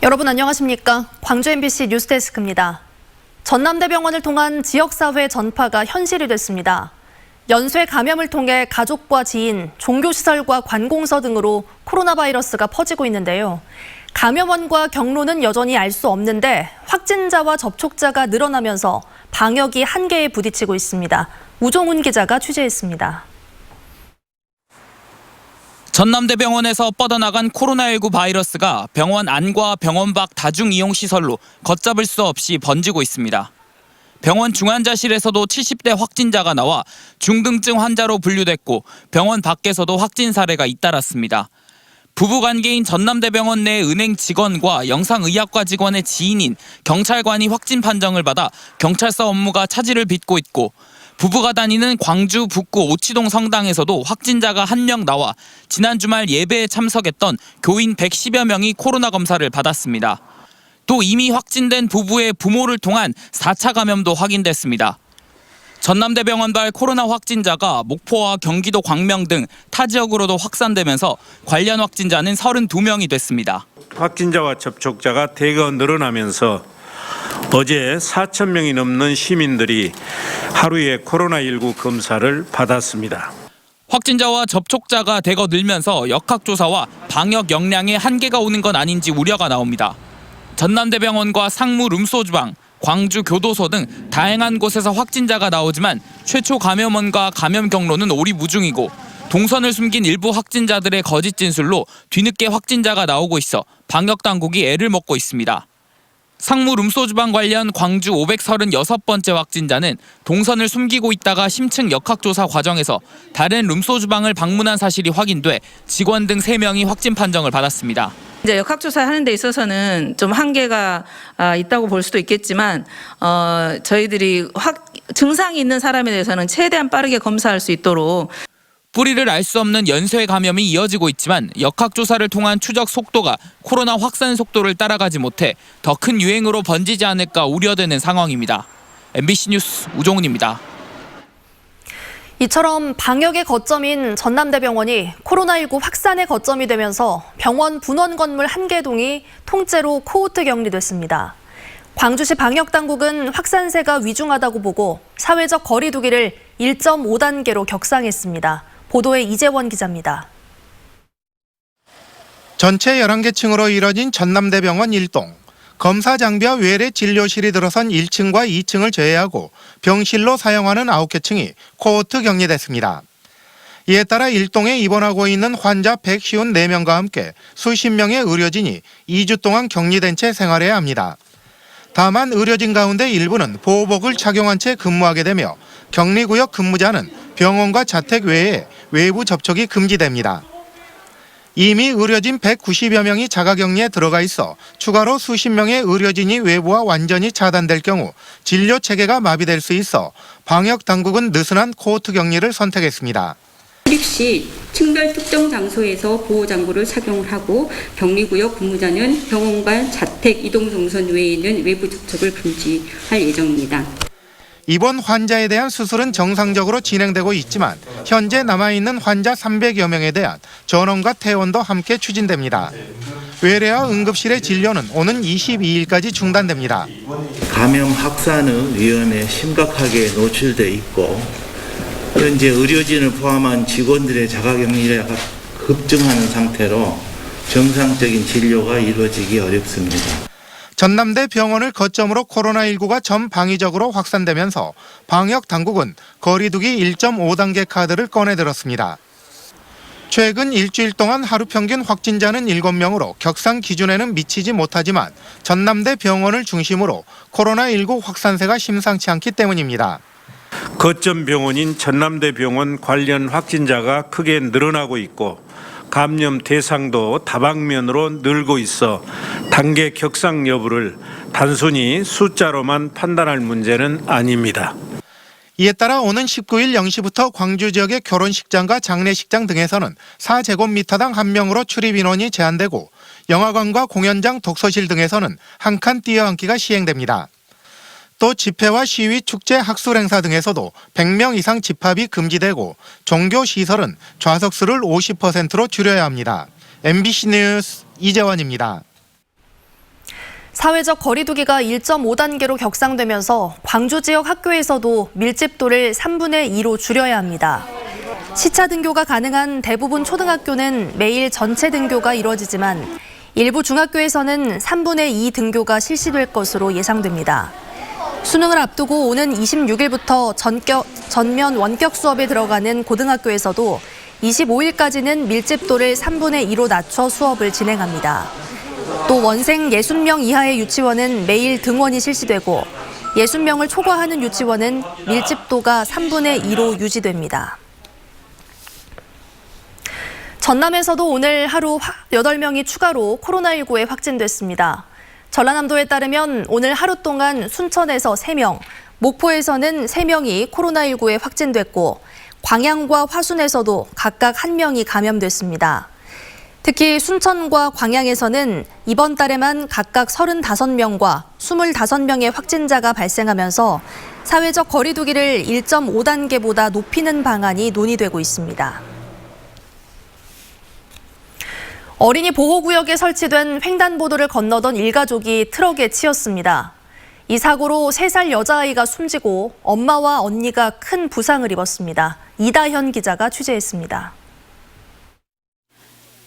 여러분 안녕하십니까? 광주 MBC 뉴스데스크입니다. 전남대병원을 통한 지역사회 전파가 현실이 됐습니다. 연쇄 감염을 통해 가족과 지인, 종교시설과 관공서 등으로 코로나 바이러스가 퍼지고 있는데요. 감염원과 경로는 여전히 알 수 없는데 확진자와 접촉자가 늘어나면서 방역이 한계에 부딪히고 있습니다. 우종훈 기자가 취재했습니다. 전남대병원에서 뻗어나간 코로나19 바이러스가 병원 안과 병원 밖 다중이용시설로 걷잡을 수 없이 번지고 있습니다. 병원 중환자실에서도 70대 확진자가 나와 중등증 환자로 분류됐고 병원 밖에서도 확진 사례가 잇따랐습니다. 부부관계인 전남대병원 내 은행 직원과 영상의학과 직원의 지인인 경찰관이 확진 판정을 받아 경찰서 업무가 차질을 빚고 있고 부부가 다니는 광주 북구 오치동 성당에서도 확진자가 1명 나와 지난 주말 예배에 참석했던 교인 110여 명이 코로나 검사를 받았습니다. 또 이미 확진된 부부의 부모를 통한 4차 감염도 확인됐습니다. 전남대병원발 코로나 확진자가 목포와 경기도 광명 등 타 지역으로도 확산되면서 관련 확진자는 32명이 됐습니다. 확진자와 접촉자가 대거 늘어나면서 어제 4,000명이 넘는 시민들이 하루에 코로나19 검사를 받았습니다. 확진자와 접촉자가 대거 늘면서 역학조사와 방역 역량에 한계가 오는 건 아닌지 우려가 나옵니다. 전남대병원과 상무 룸소주방, 광주 교도소 등 다양한 곳에서 확진자가 나오지만 최초 감염원과 감염 경로는 오리무중이고 동선을 숨긴 일부 확진자들의 거짓 진술로 뒤늦게 확진자가 나오고 있어 방역당국이 애를 먹고 있습니다. 상무 룸소주방 관련 광주 536번째 확진자는 동선을 숨기고 있다가 심층 역학조사 과정에서 다른 룸소주방을 방문한 사실이 확인돼 직원 등 3명이 확진 판정을 받았습니다. 이제 역학조사하는 데 있어서는 좀 한계가 있다고 볼 수도 있겠지만 저희들이 증상이 있는 사람에 대해서는 최대한 빠르게 검사할 수 있도록 뿌리를 알 수 없는 연쇄 감염이 이어지고 있지만 역학조사를 통한 추적 속도가 코로나 확산 속도를 따라가지 못해 더 큰 유행으로 번지지 않을까 우려되는 상황입니다. MBC 뉴스 우종훈입니다. 이처럼 방역의 거점인 전남대병원이 코로나19 확산의 거점이 되면서 병원 분원 건물 1개동이 통째로 코호트 격리됐습니다. 광주시 방역당국은 확산세가 위중하다고 보고 사회적 거리 두기를 1.5단계로 격상했습니다. 보도에 이재원 기자입니다. 전체 11개 층으로 이뤄진 전남대병원 1동. 검사 장비와 외래 진료실이 들어선 1층과 2층을 제외하고 병실로 사용하는 9개 층이 코호트 격리됐습니다. 이에 따라 1동에 입원하고 있는 환자 154명과 함께 수십 명의 의료진이 2주 동안 격리된 채 생활해야 합니다. 다만 의료진 가운데 일부는 보호복을 착용한 채 근무하게 되며 격리구역 근무자는 병원과 자택 외에 외부 접촉이 금지됩니다. 이미 의료진 190여 명이 자가격리에 들어가 있어 추가로 수십 명의 의료진이 외부와 완전히 차단될 경우 진료 체계가 마비될 수 있어 방역 당국은 느슨한 코호트 격리를 선택했습니다. 출입 시 층별 특정 장소에서 보호장구를 착용을 하고 격리구역 근무자는 병원과 자택 이동 동선 외에는 외부 접촉을 금지할 예정입니다. 이번 환자에 대한 수술은 정상적으로 진행되고 있지만 현재 남아있는 환자 300여 명에 대한 전원과 퇴원도 함께 추진됩니다. 외래와 응급실의 진료는 오는 22일까지 중단됩니다. 감염 확산의 위험에 심각하게 노출돼 있고 현재 의료진을 포함한 직원들의 자가격리가 급증하는 상태로 정상적인 진료가 이루어지기 어렵습니다. 전남대 병원을 거점으로 코로나19가 전 방위적으로 확산되면서 방역 당국은 거리두기 1.5단계 카드를 꺼내들었습니다. 최근 일주일 동안 하루 평균 확진자는 7명으로 격상 기준에는 미치지 못하지만 전남대 병원을 중심으로 코로나19 확산세가 심상치 않기 때문입니다. 거점 병원인 전남대병원 관련 확진자가 크게 늘어나고 있고 감염 대상도 다방면으로 늘고 있어 단계 격상 여부를 단순히 숫자로만 판단할 문제는 아닙니다. 이에 따라 오는 19일 0시부터 광주 지역의 결혼식장과 장례식장 등에서는 4제곱미터당 1명으로 출입 인원이 제한되고 영화관과 공연장, 독서실 등에서는 한 칸 뛰어앉기가 시행됩니다. 또 집회와 시위, 축제, 학술 행사 등에서도 100명 이상 집합이 금지되고 종교시설은 좌석수를 50%로 줄여야 합니다. MBC 뉴스 이재원입니다. 사회적 거리두기가 1.5단계로 격상되면서 광주 지역 학교에서도 밀집도를 3분의 2로 줄여야 합니다. 시차 등교가 가능한 대부분 초등학교는 매일 전체 등교가 이루어지지만 일부 중학교에서는 3분의 2 등교가 실시될 것으로 예상됩니다. 수능을 앞두고 오는 26일부터 전면 원격 수업에 들어가는 고등학교에서도 25일까지는 밀집도를 3분의 2로 낮춰 수업을 진행합니다. 또 원생 60명 이하의 유치원은 매일 등원이 실시되고 60명을 초과하는 유치원은 밀집도가 3분의 2로 유지됩니다. 전남에서도 오늘 하루 8명이 추가로 코로나19에 확진됐습니다. 전라남도에 따르면 오늘 하루 동안 순천에서 3명, 목포에서는 3명이 코로나19에 확진됐고 광양과 화순에서도 각각 1명이 감염됐습니다. 특히 순천과 광양에서는 이번 달에만 각각 35명과 25명의 확진자가 발생하면서 사회적 거리두기를 1.5단계보다 높이는 방안이 논의되고 있습니다. 어린이 보호구역에 설치된 횡단보도를 건너던 일가족이 트럭에 치였습니다. 이 사고로 3살 여자아이가 숨지고 엄마와 언니가 큰 부상을 입었습니다. 이다현 기자가 취재했습니다.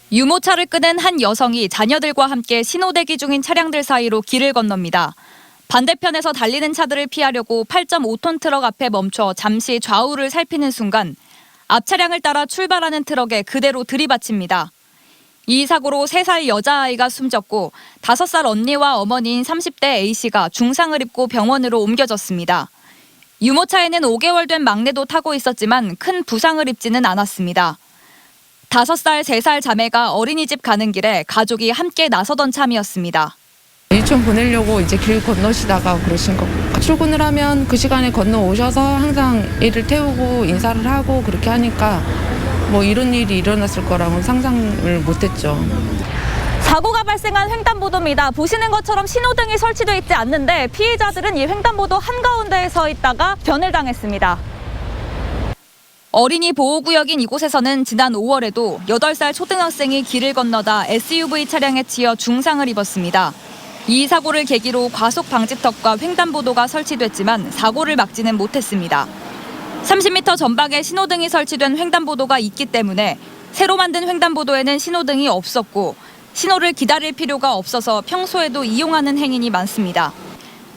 유모차를 끄는 한 여성이 자녀들과 함께 신호대기 중인 차량들 사이로 길을 건넙니다. 반대편에서 달리는 차들을 피하려고 8.5톤 트럭 앞에 멈춰 잠시 좌우를 살피는 순간 앞 차량을 따라 출발하는 트럭에 그대로 들이받칩니다. 이 사고로 3살 여자아이가 숨졌고 5살 언니와 어머니인 30대 A씨가 중상을 입고 병원으로 옮겨졌습니다. 유모차에는 5개월 된 막내도 타고 있었지만 큰 부상을 입지는 않았습니다. 5살, 3살 자매가 어린이집 가는 길에 가족이 함께 나서던 참이었습니다. 유치원 보내려고 이제 길 건너시다가 그러신 거고 출근을 하면 그 시간에 건너오셔서 항상 애를 태우고 인사를 하고 그렇게 하니까 뭐 이런 일이 일어났을 거라고는 상상을 못했죠. 사고가 발생한 횡단보도입니다. 보시는 것처럼 신호등이 설치되어 있지 않는데 피해자들은 이 횡단보도 한가운데에 서 있다가 변을 당했습니다. 어린이 보호구역인 이곳에서는 지난 5월에도 8살 초등학생이 길을 건너다 SUV 차량에 치여 중상을 입었습니다. 이 사고를 계기로 과속 방지턱과 횡단보도가 설치됐지만 사고를 막지는 못했습니다. 30m 전방에 신호등이 설치된 횡단보도가 있기 때문에 새로 만든 횡단보도에는 신호등이 없었고 신호를 기다릴 필요가 없어서 평소에도 이용하는 행인이 많습니다.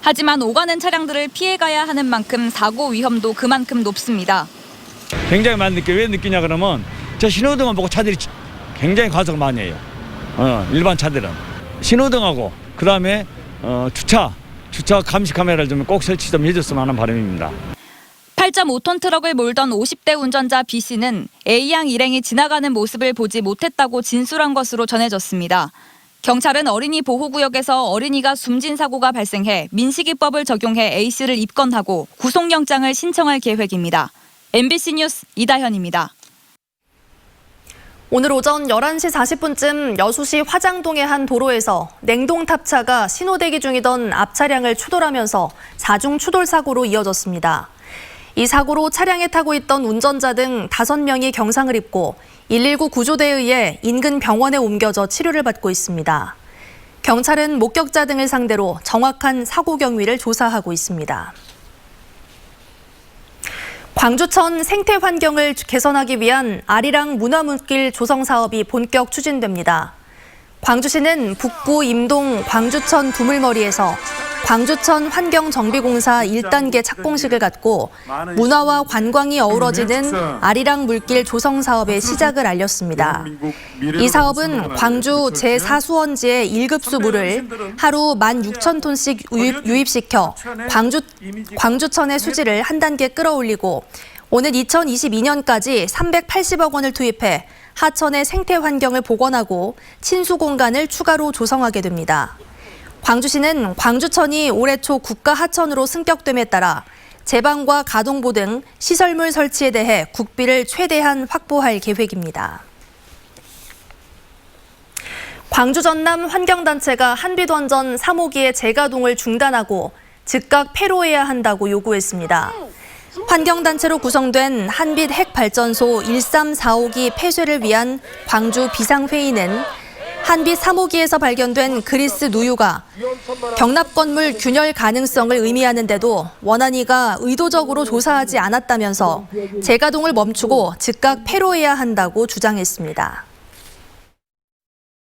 하지만 오가는 차량들을 피해가야 하는 만큼 사고 위험도 그만큼 높습니다. 굉장히 많이 느껴요. 왜 느끼냐 그러면 저 신호등만 보고 차들이 굉장히 과속을 많이 해요. 일반 차들은. 신호등하고 그다음에 주차 감시 카메라를 좀 꼭 설치 좀 해줬으면 하는 바람입니다. 8.5톤 트럭을 몰던 50대 운전자 B씨는 A양 일행이 지나가는 모습을 보지 못했다고 진술한 것으로 전해졌습니다. 경찰은 어린이 보호구역에서 어린이가 숨진 사고가 발생해 민식이법을 적용해 A씨를 입건하고 구속영장을 신청할 계획입니다. MBC 뉴스 이다현입니다. 오늘 오전 11시 40분쯤 여수시 화장동의 한 도로에서 냉동탑차가 신호대기 중이던 앞 차량을 추돌하면서 4중 추돌 사고로 이어졌습니다. 이 사고로 차량에 타고 있던 운전자 등 5명이 경상을 입고 119 구조대에 의해 인근 병원에 옮겨져 치료를 받고 있습니다. 경찰은 목격자 등을 상대로 정확한 사고 경위를 조사하고 있습니다. 광주천 생태 환경을 개선하기 위한 아리랑 문화물길 조성 사업이 본격 추진됩니다. 광주시는 북구 임동 광주천 두물머리에서 광주천 환경정비공사 1단계 착공식을 갖고 문화와 관광이 어우러지는 아리랑 물길 조성 사업의 시작을 알렸습니다. 이 사업은 광주 제4수원지의 1급수 물을 하루 16,000톤씩 유입시켜 광주천의 수질을 한 단계 끌어올리고 오는 2022년까지 380억 원을 투입해 하천의 생태 환경을 복원하고 친수 공간을 추가로 조성하게 됩니다. 광주시는 광주천이 올해 초 국가 하천으로 승격됨에 따라 제방과 가동보 등 시설물 설치에 대해 국비를 최대한 확보할 계획입니다. 광주 전남 환경단체가 한빛원전 3호기의 재가동을 중단하고 즉각 폐로해야 한다고 요구했습니다. 환경단체로 구성된 한빛 핵발전소 1345기 폐쇄를 위한 광주 비상회의는 한비 3호기에서 발견된 그리스 누유가 경납 건물 균열 가능성을 의미하는데도 원안위가 의도적으로 조사하지 않았다면서 재가동을 멈추고 즉각 폐로해야 한다고 주장했습니다.